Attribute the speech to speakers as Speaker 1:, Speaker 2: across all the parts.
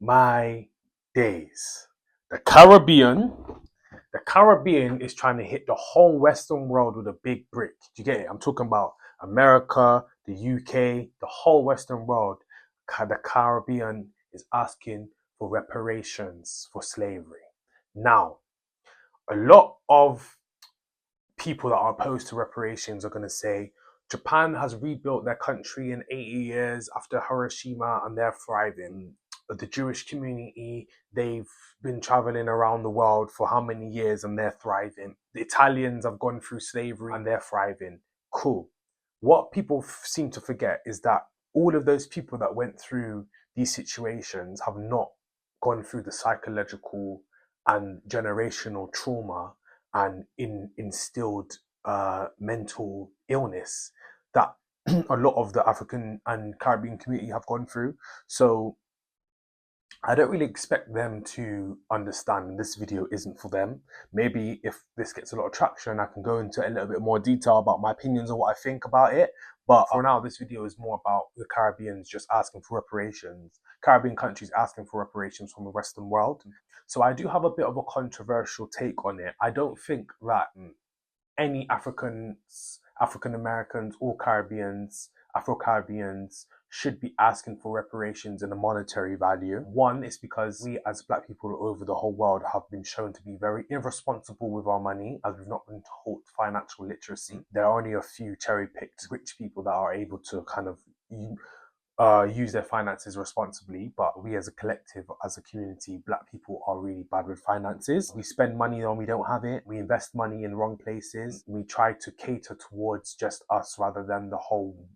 Speaker 1: My days. The Caribbean. The Caribbean is trying to hit the whole Western world with a big brick. Do you get it? I'm talking about America, the UK, the whole Western world. The Caribbean is asking for reparations for slavery. Now, a lot of people that are opposed to reparations are going to say Japan has rebuilt their country in 80 years after Hiroshima and they're thriving. The Jewish community, they've been traveling around the world for how many years and they're thriving. The Italians have gone through slavery and they're thriving. Cool. What people seem to forget is that all of those people that went through these situations have not gone through the psychological and generational trauma and instilled mental illness that a lot of the African and Caribbean community have gone through. So I don't really expect them to understand this video isn't for them. Maybe if this gets a lot of traction, I can go into a little bit more detail about my opinions or what I think about it. But for now, this video is more about the Caribbeans just asking for reparations, Caribbean countries asking for reparations from the Western world. So I do have a bit of a controversial take on it. I don't think that any African Americans, or Caribbeans, Afro Caribbeans should be asking for reparations in a monetary value. One is because we as Black people over the whole world have been shown to be very irresponsible with our money as we've not been taught financial literacy. There are only a few cherry-picked rich people that are able to kind of use their finances responsibly, but we as a collective, as a community, Black people are really bad with finances. We spend money when we don't have it. We invest money in wrong places. We try to cater towards just us rather than the whole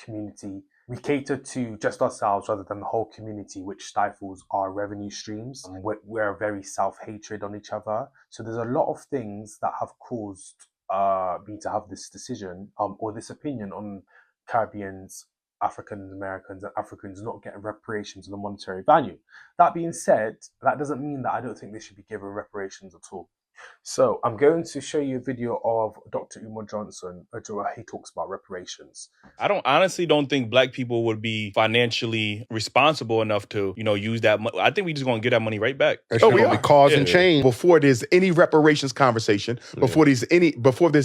Speaker 1: community. We cater to just ourselves rather than the whole community, which stifles our revenue streams. We're very self-hatred on each other. So there's a lot of things that have caused me to have this decision or this opinion on Caribbeans, African Americans and Africans not getting reparations in a monetary value. That being said, that doesn't mean that I don't think they should be given reparations at all. So I'm going to show you a video of Dr. Umar Johnson, where he talks about reparations.
Speaker 2: I honestly don't think Black people would be financially responsible enough to, use that money. I think we just gonna get that money right back.
Speaker 3: It's going to be cause and change before there's any reparations conversation, before there's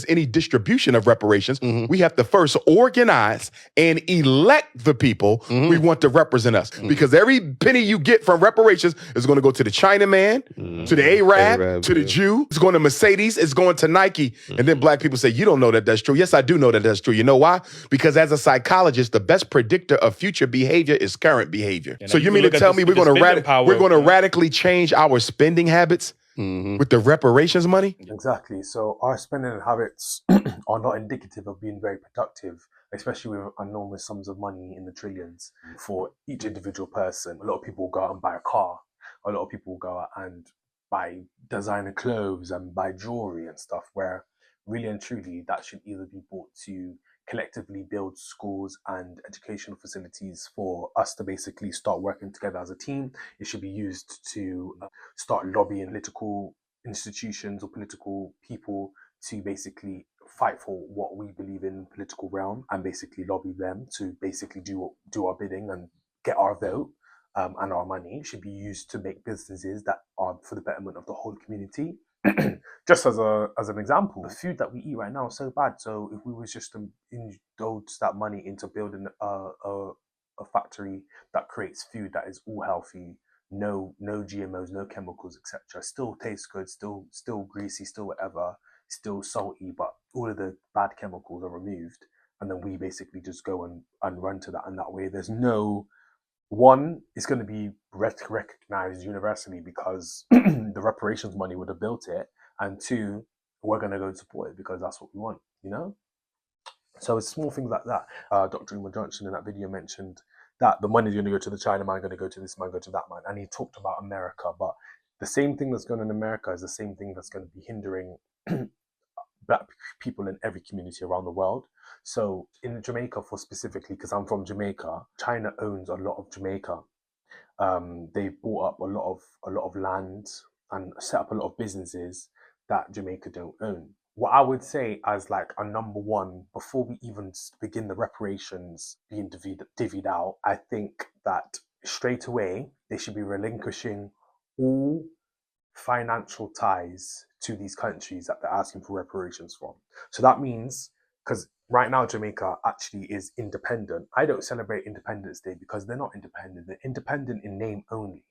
Speaker 3: any distribution of reparations. We have to first organize and elect the people we want to represent us. Because every penny you get from reparations is going to go to the Chinaman, to the Arab, to the Jew. It's going to Mercedes. It's going to Nike. And then Black people say, you don't know that that's true. Yes, I do know that that's true. You know why? Because as a psychologist, the best predictor of future behavior is current behavior. And so you mean to tell me we're going to radically change our spending habits with the reparations money?
Speaker 1: Exactly. So our spending habits are not indicative of being very productive, especially with enormous sums of money in the trillions for each individual person. A lot of people go out and buy a car. A lot of people go out and buy designer clothes and buy jewelry and stuff, where really and truly that should either be bought to collectively build schools and educational facilities for us to basically start working together as a team. It should be used to start lobbying political institutions or political people to basically fight for what we believe in political realm and basically lobby them to basically do our bidding and get our vote. And our money should be used to make businesses that are for the betterment of the whole community. Just as an example, the food that we eat right now is so bad. So if we was just to indulge that money into building a factory that creates food that is all healthy, no GMOs, no chemicals, etc., still tastes good, still greasy, still whatever, still salty, but all of the bad chemicals are removed, and then we basically just go and run to that, and that way there's no one, it's going to be recognized universally because the reparations money would have built it, and two, we're going to go and support it because that's what we want, So it's small things like that. Dr. Umar Johnson in that video mentioned that the money is going to go to the China man, going to go to this man, go to that man, and he talked about America, but the same thing that's going on in America is the same thing that's going to be hindering Black people in every community around the world. So in Jamaica, for specifically, because I'm from Jamaica, China owns a lot of Jamaica. They bought up a lot of land and set up a lot of businesses that Jamaica don't own. What I would say as like a number one, before we even begin the reparations being divvied out, I think that straight away they should be relinquishing all financial ties to these countries that they're asking for reparations from. So that means, because right now Jamaica actually is independent. I don't celebrate Independence Day because they're not independent. They're independent in name only.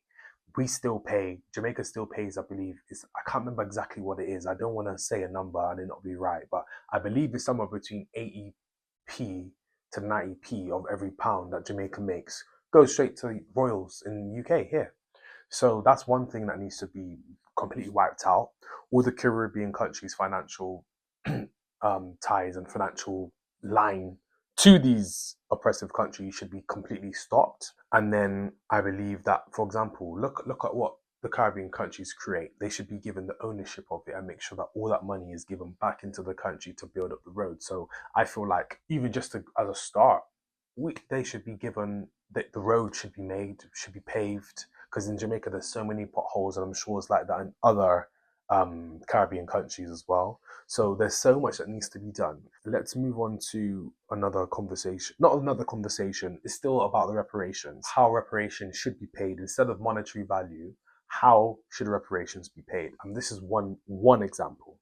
Speaker 1: We still pay, Jamaica still pays, I believe, I can't remember exactly what it is. I don't want to say a number and it not be right, but I believe it's somewhere between 80p to 90p of every pound that Jamaica makes goes straight to royals in the UK here. So that's one thing that needs to be completely wiped out. All the Caribbean countries' financial ties and financial line to these oppressive countries should be completely stopped. And then I believe that, for example, look at what the Caribbean countries create. They should be given the ownership of it and make sure that all that money is given back into the country to build up the road. So I feel like even just as a start, they should be given that the road should be made, should be paved. Because in Jamaica, there's so many potholes, and I'm sure it's like that in other Caribbean countries as well. So there's so much that needs to be done. Let's move on to another conversation. Not another conversation, it's still about the reparations. How reparations should be paid instead of monetary value. How should reparations be paid? And this is one example.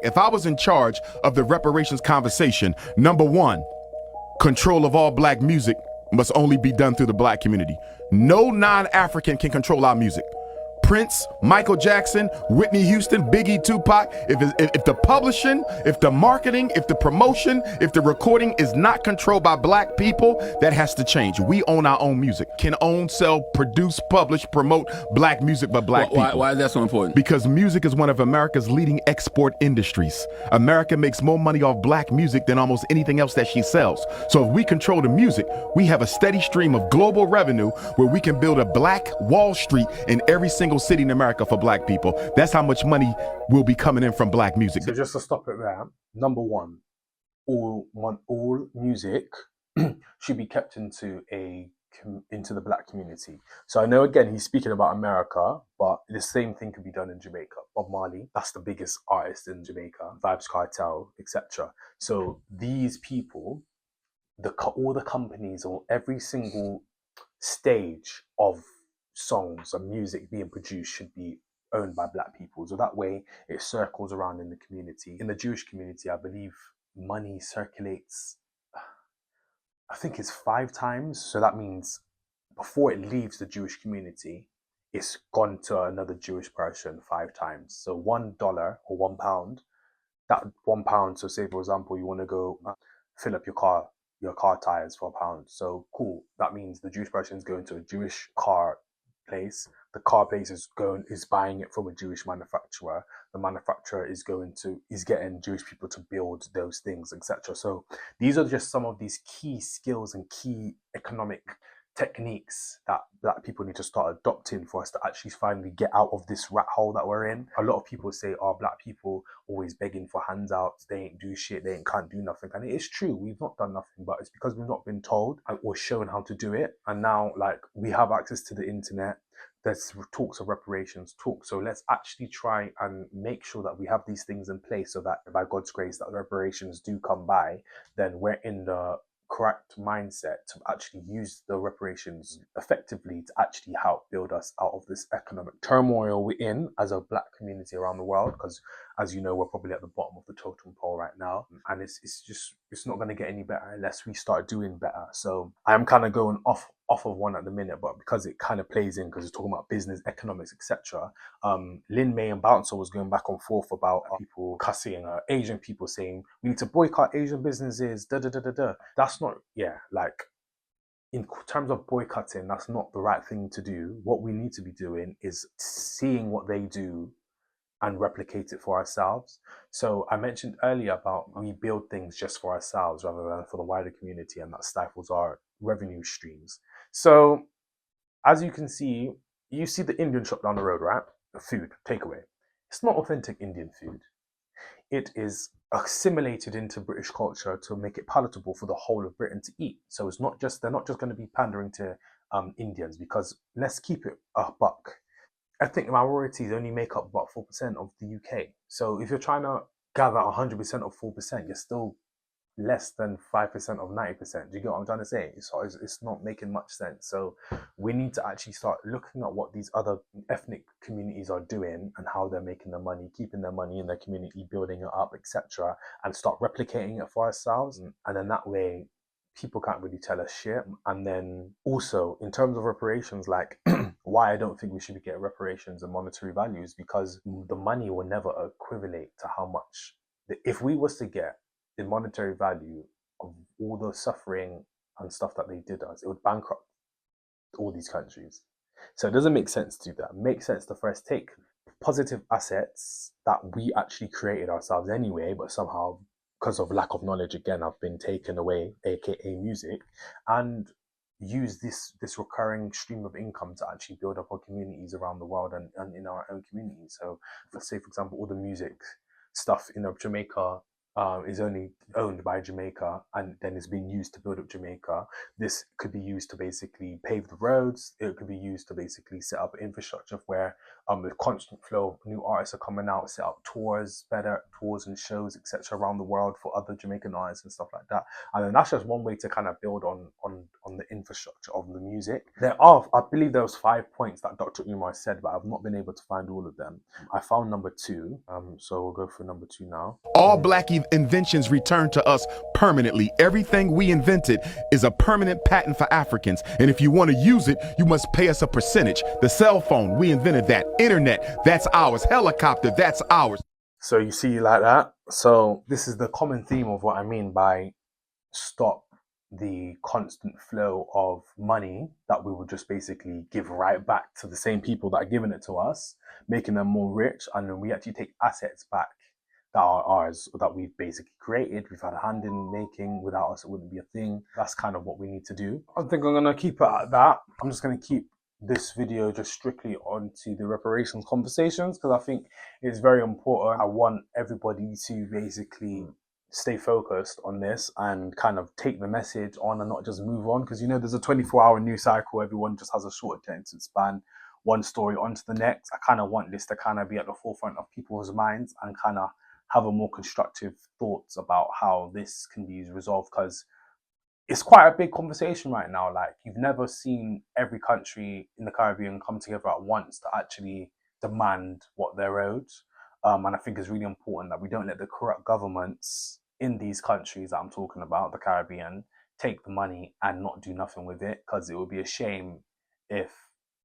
Speaker 3: If I was in charge of the reparations conversation, number one, control of all black music must only be done through the black community. No non-African can control our music. Prince, Michael Jackson, Whitney Houston, Biggie, Tupac. If the publishing, if the marketing, if the promotion, if the recording is not controlled by black people, that has to change. We own our own music. Can own, sell, produce, publish, promote black music by black people.
Speaker 4: Why is that so important?
Speaker 3: Because music is one of America's leading export industries. America makes more money off black music than almost anything else that she sells. So if we control the music, we have a steady stream of global revenue where we can build a black Wall Street in every single city in America for black people. That's how much money will be coming in from black music.
Speaker 1: So just to stop it there, number one, all music should be kept into the black community. So I know again he's speaking about America, but the same thing could be done in Jamaica. Bob Marley, that's the biggest artist in Jamaica, Vibes Cartel, etc. So these people, all the companies or every single stage of songs and music being produced should be owned by black people. So that way it circles around in the community. In the Jewish community, I believe money circulates, I think it's 5 times. So that means before it leaves the Jewish community, it's gone to another Jewish person 5 times. So $1 or £1, that £1. So say for example, you want to go fill up your car tires for £1. So cool. That means the Jewish person is going to a Jewish car place. The car place is buying it from a Jewish manufacturer. The manufacturer is getting Jewish people to build those things, etc. So these are just some of these key skills and key economic techniques that black people need to start adopting for us to actually finally get out of this rat hole that we're in. A lot of people say, oh, black people always begging for handouts, they ain't do shit, can't do nothing. And it is true, we've not done nothing, but it's because we've not been told or shown how to do it. And now like we have access to the internet, there's talks of reparations talk. So let's actually try and make sure that we have these things in place so that by God's grace that reparations do come by, then we're in the correct mindset to actually use the reparations effectively to actually help build us out of this economic turmoil we're in as a black community around the world. Because as you know, we're probably at the bottom of the totem pole right now, and it's not going to get any better unless we start doing better. So I am kind of going off of one at the minute, but because it kind of plays in, because it's talking about business, economics, etc. Lin May and Bouncer was going back and forth about people cussing Asian people, saying we need to boycott Asian businesses. That's not, like in terms of boycotting, that's not the right thing to do. What we need to be doing is seeing what they do and replicate it for ourselves. So I mentioned earlier about we build things just for ourselves rather than for the wider community, and that stifles our revenue streams. So as you can see, you see the Indian shop down the road, right? The food, takeaway. It's not authentic Indian food. It is assimilated into British culture to make it palatable for the whole of Britain to eat. So they're not just going to be pandering to Indians, because let's keep it a buck. Ethnic minorities only make up about 4% of the UK. So if you're trying to gather 100% of 4%, you're still less than 5% of 90%. Do you get what I'm trying to say? So it's not making much sense. So we need to actually start looking at what these other ethnic communities are doing and how they're making their money, keeping their money in their community, building it up, etc., and start replicating it for ourselves. And then that way, people can't really tell us shit. And then also, in terms of reparations, like why I don't think we should be getting reparations and monetary values, because the money will never equivalent to how much. If we was to get the monetary value of all the suffering and stuff that they did us, it would bankrupt all these countries. So it doesn't make sense to do that. It makes sense to first take positive assets that we actually created ourselves anyway, but somehow because of lack of knowledge again have been taken away, aka music, and use this recurring stream of income to actually build up our communities around the world and in our own communities. So let's say, for example, all the music stuff in Jamaica is only owned by Jamaica and then is being used to build up Jamaica. This could be used to basically pave the roads. It could be used to basically set up infrastructure where with constant flow of new artists are coming out, set up tours, better tours and shows, etc., around the world for other Jamaican artists and stuff like that. And then that's just one way to kind of build on the infrastructure of the music. There are, I believe there was 5 points that Dr. Umar said, but I've not been able to find all of them. I found number 2, so we'll go for number 2 now.
Speaker 3: All Black inventions return to us permanently. Everything we invented is a permanent patent for Africans. And if you want to use it, you must pay us a percentage. The cell phone, we invented that. Internet, that's ours. Helicopter, that's ours.
Speaker 1: So you see like that? So this is the common theme of what I mean by stop the constant flow of money that we will just basically give right back to the same people that are giving it to us, making them more rich, and then we actually take assets back that are ours, that we've basically created, we've had a hand in making. Without us, it wouldn't be a thing. That's kind of what we need to do. I think I'm going to keep it at that. I'm just going to keep this video just strictly onto the reparations conversations because I think it's very important. I want everybody to basically stay focused on this and kind of take the message on and not just move on, because there's a 24-hour news cycle. Everyone just has a short attention span, one story onto the next. I kind of want this to kind of be at the forefront of people's minds and kind of have a more constructive thoughts about how this can be resolved, because it's quite a big conversation right now. Like, you've never seen every country in the Caribbean come together at once to actually demand what they're owed. And I think it's really important that we don't let the corrupt governments in these countries that I'm talking about, the Caribbean, take the money and not do nothing with it, because it would be a shame if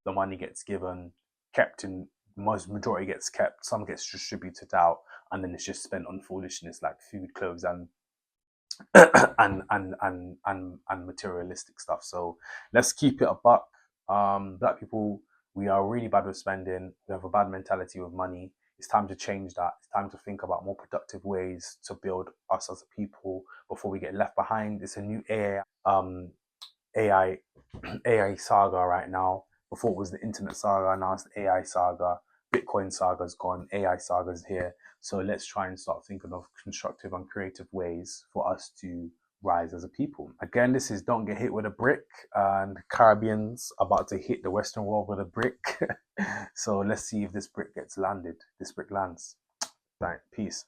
Speaker 1: the money gets given, kept in, majority gets kept, some gets distributed out, and then it's just spent on foolishness like food, clothes, and and materialistic stuff. So let's keep it a buck. Black people, we are really bad with spending. We have a bad mentality with money. It's time to change that. It's time to think about more productive ways to build us as a people before we get left behind. It's a new AI AI saga right now. Before it was the internet saga, now it's the AI saga. Bitcoin saga's gone, AI saga's here. So let's try and start thinking of constructive and creative ways for us to rise as a people. Again, this is Don't Get Hit with a Brick, and Caribbeans about to hit the Western world with a brick. So let's see if this brick gets landed. This brick lands. Right, peace.